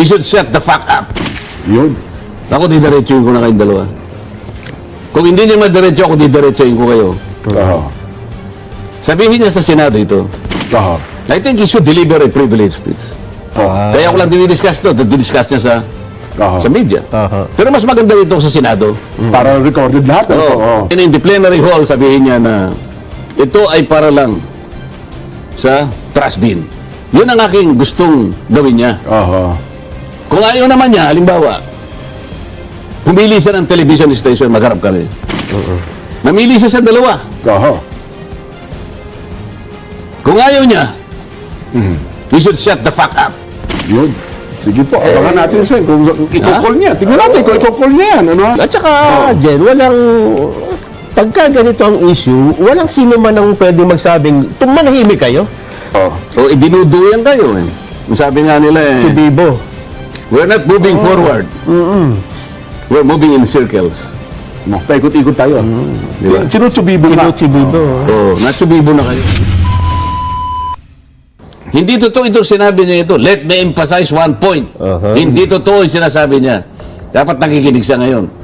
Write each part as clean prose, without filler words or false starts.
he should shut the fuck up. Yun. Ako didiretsuhin ko na kayong dalawa. Kung hindi niya madiretso, ako didiretsuhin ko kayo. Sabihin niya sa Senado ito. I think he should deliver a privilege speech. Kaya ako lang dinidiscuss ito. Dinidiscuss niya sa media. Pero mas maganda dito sa Senado. Para recorded lahat. And in the plenary hall, sabihin niya na ito ay para lang sa trash bin. Yun ang aking gustong gawin niya. Kung ayaw naman niya, halimbawa, pumili siya ng television station, magharap ka rin. Namili siya sa dalawa. Kung ayaw niya, he should shut the fuck up. Yun. Sige po, abangan natin sir. Kung i-call niya, tingnan natin kung i-call niya yan. Ano? At saka, Jen, walang... Pagka ganito ang issue, walang sino man ang pwede magsabing, manahimik kayo. O, dinuduyan kayo eh. Sabi nga nila eh, Bibo. we're not moving forward. We're moving in circles. Paikot-ikot tayo. Diba? Sinuchubibo na. Bibo. Oo, natsubibo na kayo. Hindi totoo itong sinabi niya ito. Let me emphasize one point. Hindi totoo yung sinasabi niya. Dapat nakikinig siya ngayon.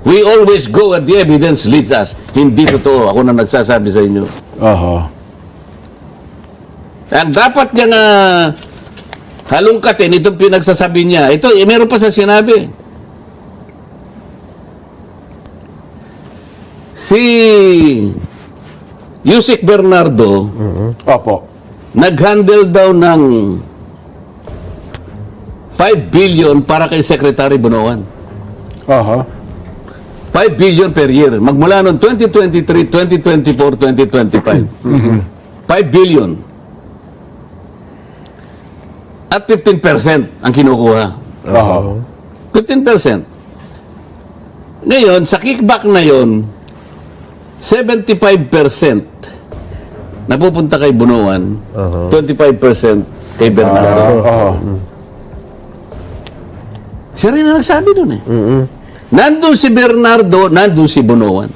We always go where the evidence leads us. Hindi totoo. Ako na nagsasabi sa inyo. Ang dapat niya nga halungkatin itong pinagsasabi niya. Ito, meron pa sa sinabi. Si Yusek Bernardo nag-handle daw ng 5 billion para kay Secretary Bunoan. 5 billion per year. Magmula noong 2023, 2024, 2025. 5 billion. At 15% ang kinukuha. 15%. Ngayon, sa kickback na yon, 75% napupunta kay Bunuan, 25% kay Bernardo. Siya rin ang nagsabi doon eh. Nandun si Bernardo, nandun si Bunuan.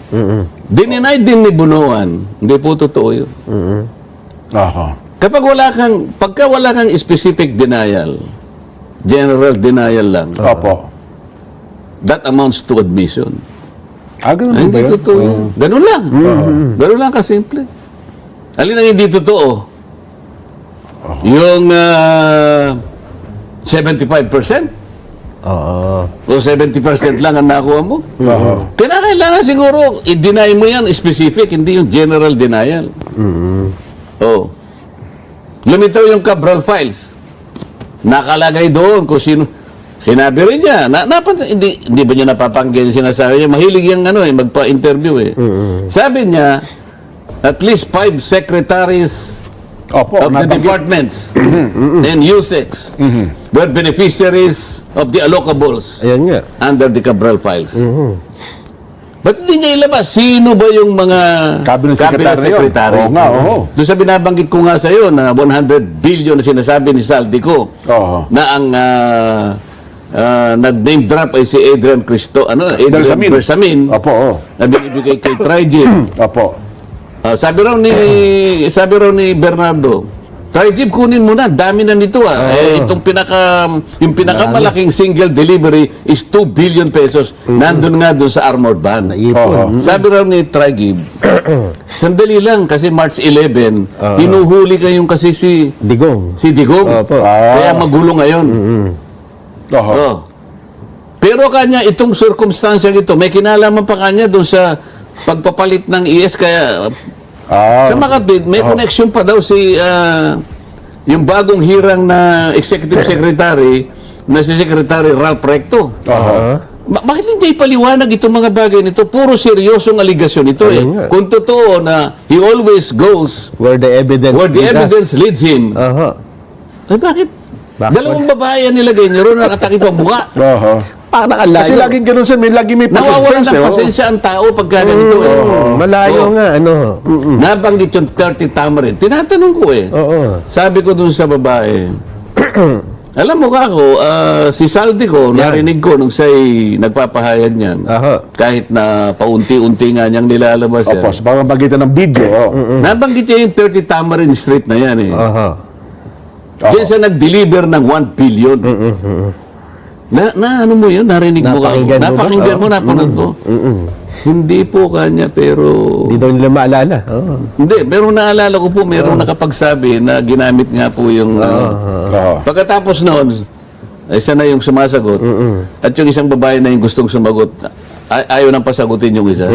Dininay din ni Bunuan. Hindi po totoo yun. Kapag pagka wala kang specific denial, general denial lang, that amounts to admission. Ganun ba Hindi yun? totoo yun. Ganun lang. Ganun lang kasimple. Alin ang hindi totoo? Yung 75%? O 70% lang ang nakuha mo? Kailangan siguro i-deny mo yan specific, hindi yung general denial. Lumitaw yung Cabral files. Nakalagay doon kung sino. Sinabi rin niya. Hindi ba niya napapangkin sinasabi niya? Mahilig yung magpa-interview eh. Sabi niya, at least 5 secretaries of the departments and USECs were beneficiaries of the allocables under the Cabral files. Ba't hindi niya ilabas? Sino ba yung mga cabinet secretary? Doon sa binabanggit ko nga sa iyo na 100 billion na sinasabi ni Saldico na ang nag-name drop ay si Adrian Bersamin na binibigay kay Trigib. Sabi raw ni Bernardo, Trigib, kunin mo na, dami na nito itong yung pinakamalaking single delivery is 2 billion pesos. Nandun nga doon sa armored van. Sabi raw ni Trigib, sandali lang kasi March 11, hinuhuli kayong kasi si Digong. Kaya magulo ngayon. Pero kanya itong circumstansyang ito, may kinalaman pa kanya doon sa pagpapalit ng ES, kaya sa Makati, may connection pa daw si yung bagong hirang na executive secretary na si Secretary Ralph Recto. Bakit hindi paliwanag itong mga bagay nito? Puro seryosong aligasyon ito Kung totoo na he always goes where the evidence leads him. Bakit? Dalawang babae nilagay niyo ron, nakatakip ang buka. Kasi laging ganun siya, lagi may nawawalan ng pasensya ang tao pagka ganito malayo nga, nabanggit yung 30 Tamarin. Tinatanong ko sabi ko dun sa babae, alam mo ka ako, si Saldico, narinig ko nung siya'y nagpapahayag niyan. Kahit na paunti-unti nga niyang nilalabas yan. Sa pamamagitan ng video. Nabanggit niya yung 30 Tamarin Street na yan Diyan siya nag-deliver ng 1 billion. ano mo yun? Narinig mo ka? Napakinggan mo ba? Napakinggan mo, napanood mo? Hindi po kanya, pero... Hindi daw nila maalala. Oo. Hindi, pero naalala ko po, merong nakapagsabi na ginamit nga po yung... Pagkatapos noon, siya na yung sumasagot. At yung isang babae na yung gustong sumagot, ayaw nang pasagutin yung isa.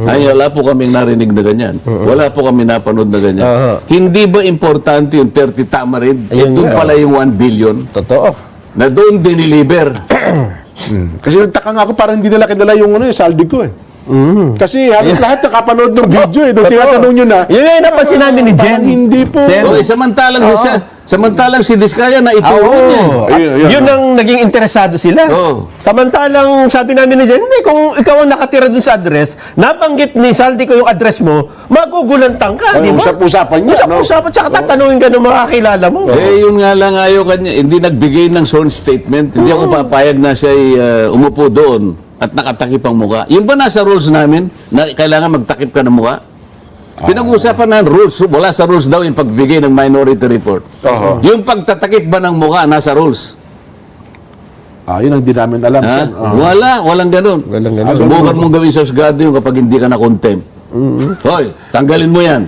Ay, wala po kaming narinig na ganyan. Wala po kami napanood na ganyan. Hindi ba importante yung 30 Tamarid? Ayun Doon nga. pala yung 1 billion Totoo. na doon diniliver. Kasi nagtaka nga ako, parang hindi nila kinala yung saldi ko eh. Kasi halos lahat nakapanood ng video eh. Nung tinatanong nyo na, Yun nga yung napansin namin ni Jen. parang hindi po. Sen. Okay, samantalang si Diskaya na ituro niya. Ayun. Yun ang naging interesado sila. Oo. Samantalang sabi namin ni Jen, hindi, kung ikaw ang nakatira dun sa address, nabanggit ni Saldi ko yung address mo, magugulantang ka, di ba? Usap-usapan niya, no? Usap-usapan, tsaka tatanungin ka ng mga kakilala mo. Yun nga lang ayaw kanya, hindi nagbigay ng sworn statement. Hindi ako papayag na siya umupo doon at nakatakip ang muka. Yung ba nasa rules namin na kailangan magtakip ka ng muka? Pinag-uusapan na rules. Wala sa rules daw yung pagbigay ng minority report. Yung pagtatakip ba ng muka nasa rules? Yun ang di namin alam. Ha? Sen. Walang ganun. Walang ganun. Subukan mong gawin sa husgado yung kapag hindi ka na contempt. Hoy, tanggalin mo yan.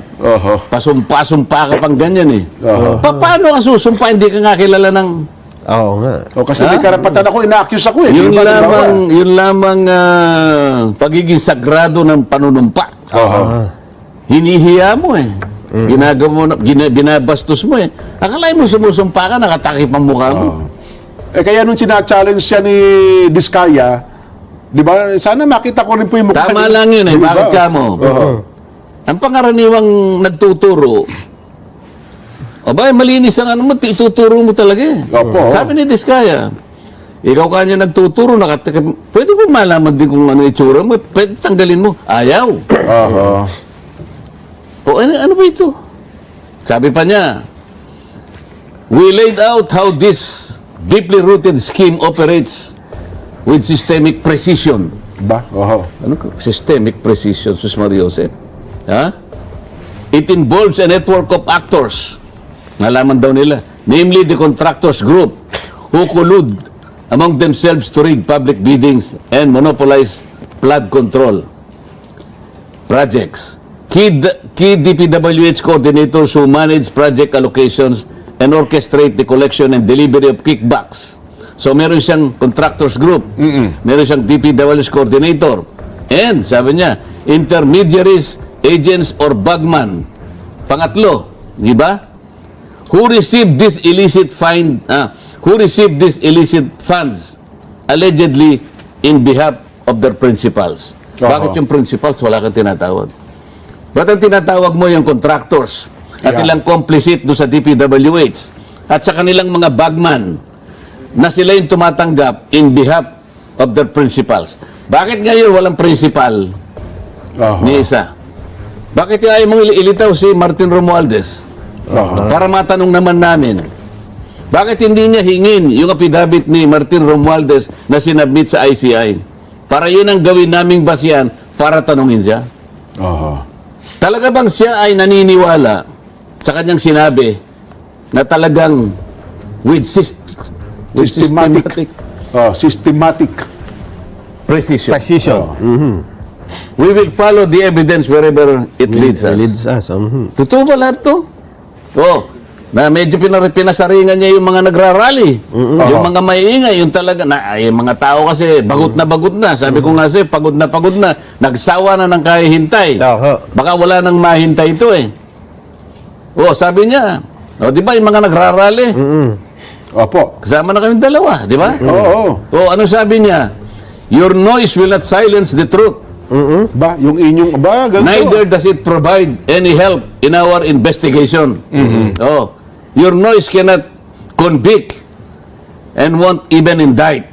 Pasumpa-sumpa ka pang ganyan eh. Paano ka susumpa? Hindi ka nga kilala ng... Oo nga. Kasi may karapatan ako, ina-accuse ako eh. Yun Di ba, lamang pagiging sagrado ng panunumpa. Hinihiya mo eh. Ginagawa mo, binabastos mo eh. Akalain mo sumusumpa ka, nakatakip ang mukha mo. Kaya nung sina-challenge siya ni Diskaya, di ba, sana makita ko rin po yung mukha. Tama lang yun eh. Di ba? Bakit ka mo? Ang pangaraniwang nagtuturo, malinis ang ano mo, ituturo mo talaga eh. Opo. Sabi ni Diskaya, ikaw kanya nagtuturo, pwede mo malaman din kung ano itsura mo, pwede tanggalin mo. Ayaw. Ano ba ito? Sabi pa niya, we laid out how this deeply rooted scheme operates with systemic precision. Ba? Ano ka? Systemic precision, Sus Maria Jose. Ha? It involves a network of actors. Nalaman daw nila. Namely, the contractors group who collude among themselves to rig public biddings and monopolize flood control projects. Key DPWH coordinators who manage project allocations and orchestrate the collection and delivery of kickbacks. So, meron siyang contractors group. Meron siyang DPWH coordinator. And, sabi niya, intermediaries, agents, or bagman. Pangatlo, di ba? Who received this illicit funds allegedly in behalf of their principals. Bakit yung principals wala kang tinatawag? Ba't ang tinatawag mo yung contractors at ilang complicit doon sa DPWH at sa kanilang mga bagman na sila yung tumatanggap in behalf of their principals? Bakit ngayon walang principal ni isa? Bakit ayaw mong ilitaw si Martin Romualdez? Para matanong naman namin, bakit hindi niya hingin yung affidavit ni Martin Romualdez na sinabmit sa ICI? Para yun ang gawin naming basihan para tanungin siya. Talaga bang siya ay naniniwala sa kanyang sinabi na talagang with systematic Systematic. precision. We will follow the evidence wherever it leads us. Leads us. Totoo ba lahat to? Na medyo pinasaringan niya yung mga nagrarally. Yung mga maiingay, yung talaga, yung mga tao kasi, bagot na. Sabi ko nga sa'yo, pagod na. Nagsawa na ng kahihintay. Baka wala nang mahintay ito eh. Sabi niya, di ba yung mga nagrarally? Opo. Kasama na kami dalawa, di ba? Oo. Ano sabi niya? Your noise will not silence the truth. Ba, yung inyong, ganito. Neither does it provide any help in our investigation. Your noise cannot convict and won't even indict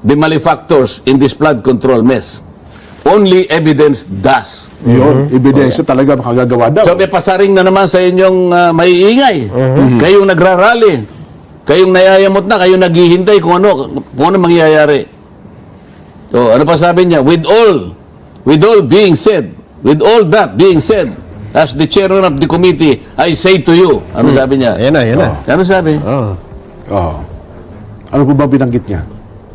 the malefactors in this flood control mess. Only evidence does. Yun, ebidensya talaga makagagawa daw. So may pasaring na naman sa inyong maiingay. Kayong nagrarally. Kayong nayayamot na, kayong naghihintay kung ano mangyayari. So, ano pa sabi niya? With all that being said, as the chairman of the committee, I say to you, ano sabi niya? Ayan na. Ano sabi? Ano po ba binanggit niya?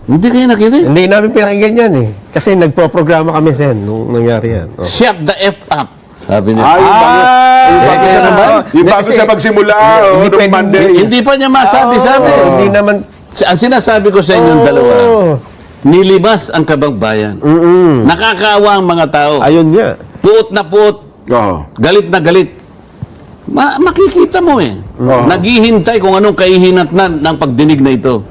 Hindi kayo nakinig. Hindi namin pinakinggan yan eh. Kasi nagpo-programa kami sen nung nangyari yan. Oh. Shut the F up. Sabi niya. Yung bago kaya siya naman. yung bago Kasi- siya magsimula, Hindi nung pwedeng- Monday. Hindi pa niya masabi-sabi. Hindi naman... Ang sinasabi ko sa inyong dalawa, nilimas ang kabangbayan. Nakakaawa ang mga tao. Ayun nga. Puot na puot, Oo. galit na galit. Makikita mo eh. Oo. Naghihintay kung anong kahihinatnan ng pagdinig na ito.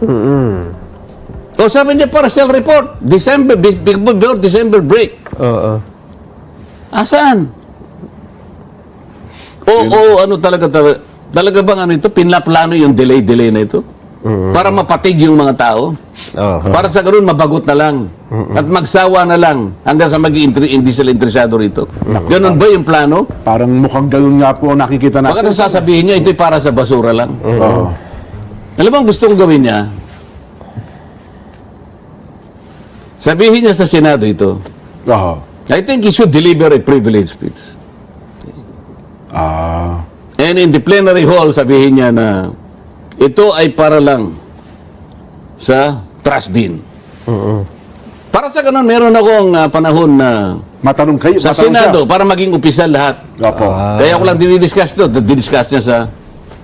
O sabi niya, partial report, December, before December break. Oo. Asaan? Ano talaga bang ano ito? Pinaplano yung delay na ito? Para mapatig yung mga tao? Oo. Para sa ganoon, mabagot na lang. At magsawa na lang hanggang sa hindi sila interesado rito. Ganon ba yung plano? Parang mukhang ganun nga po ang nakikita Baka natin. sasabihin niya, ito'y para sa basura lang. Oo. Alam mo ang gusto kong gawin niya? Sabihin niya sa Senado ito, Oo. I think he should deliver a privilege speech. Ah. And in the plenary hall, sabihin niya na ito ay para lang sa trash bin. Para sa ganun, meron akong panahon na Matanong kayo. sa matanong Senado para maging opisyal lahat. siya. Opo. Kaya ako lang dinidiscuss ito. Didiscuss niya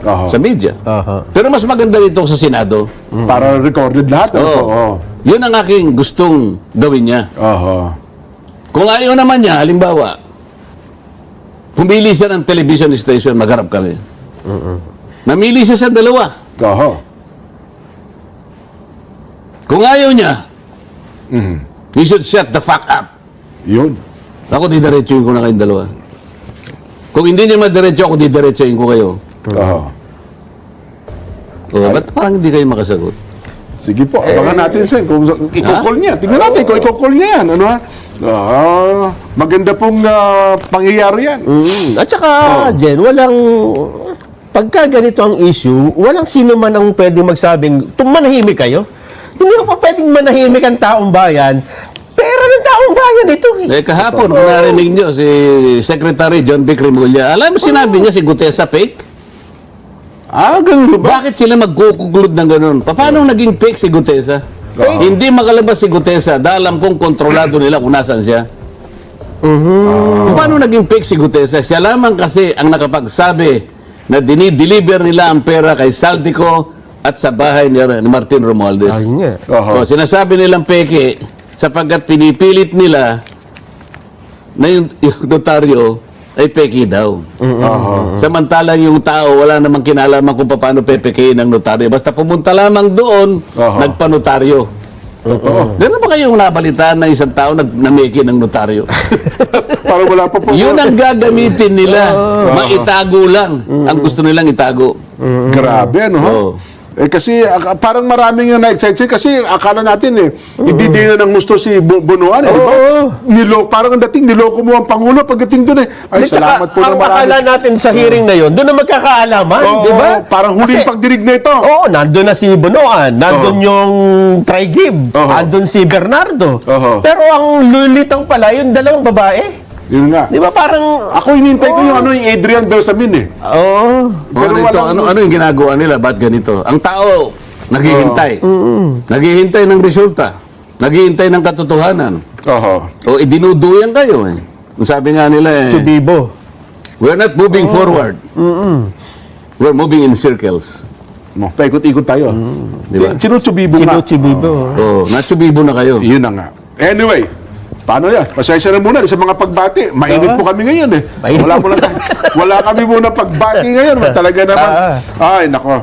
Oo. sa media. Aha. Pero mas maganda rito sa Senado. Para recorded lahat. Oo. Oo. Yun ang aking gustong gawin niya. Oo. Kung ayaw naman niya, halimbawa, pumili siya ng television station, magharap kami. Namili siya sa dalawa. Oo. Kung ayaw niya, Mhm. he should shut the fuck up. Yun. Ako, didiretsuhin ko na kayong dalawa. Kung hindi niya madiretso, ako didiretsuhin ko kayo. Oo. O, ba't parang hindi kayo makasagot? Sige po, abangan natin sen kung i-call niya. Tingnan natin kung i-call niya yan. Ano ha? Maganda pong pangyayari yan. At saka, Jen, pagka ganito ang issue, walang sino man ang pwedeng magsabing, manahimik kayo. Hindi ko pa pwedeng manahimik ang taong bayan. Pera ng taong bayan ito. Kahapon, kung narinig niyo, si Secretary John B. Cremulya, alam mo sinabi niya si Gutesa fake? Ganun ba? Bakit sila magkukuglod ng ganun? Paano naging fake si Gutesa? Hindi makalabas si Gutesa dahil alam kong kontrolado nila kung nasan siya. Paano naging fake si Gutesa? Siya lamang kasi ang nakapagsabi na dinideliver nila ang pera kay Saldico at sa bahay ni Martin Romualdez. Ayun nga. Oo. Sinasabi nilang peke sapagkat pinipilit nila na yung notaryo ay peke daw. Samantalang yung tao, wala namang kinalaman kung paano pepekein ng notaryo. Basta pumunta lamang doon, nagpanotaryo. Totoo. Gano'n ba kayong nabalitaan na isang tao nameke ng notaryo? Parang wala pa po. Yun ang gagamitin nila. Maitago lang. Ang gusto nilang itago. Grabe, no? Oo. Kasi parang maraming yung na-excite kasi akala natin hindi din ng gusto si Bonoan. Parang ang dating niloko mo ang Pangulo pagdating doon Ay, salamat po ang ng marami. akala natin sa hearing na yun, doon na magkakaalaman, Oo, di ba? parang huling Kasi- pagdirig na ito. Oo, nandun na si Bonoan, nandun yung Trigib, nandun si Bernardo. Pero ang lulitang pala, yung dalawang babae. Yun nga. Di ba parang... Ako hinintay ko yung Adrian Belsamin Oo. Pero ano yung ginagawa nila? Ba't ganito? Ang tao, naghihintay. Naghihintay ng resulta. Naghihintay ng katotohanan. O dinuduyan kayo Ang sabi nga nila Chubibo. we're not moving forward. We're moving in circles. Paikot-ikot tayo. Di ba? Sinuchubibo nga. Chubibo. Natsubibo na kayo. Yun na nga. Anyway, paano yan? Pasensya na muna sa mga pagbati. Mainit po kami ngayon Mainit. Wala kami muna pagbati ngayon. Talaga naman. Ay, nako.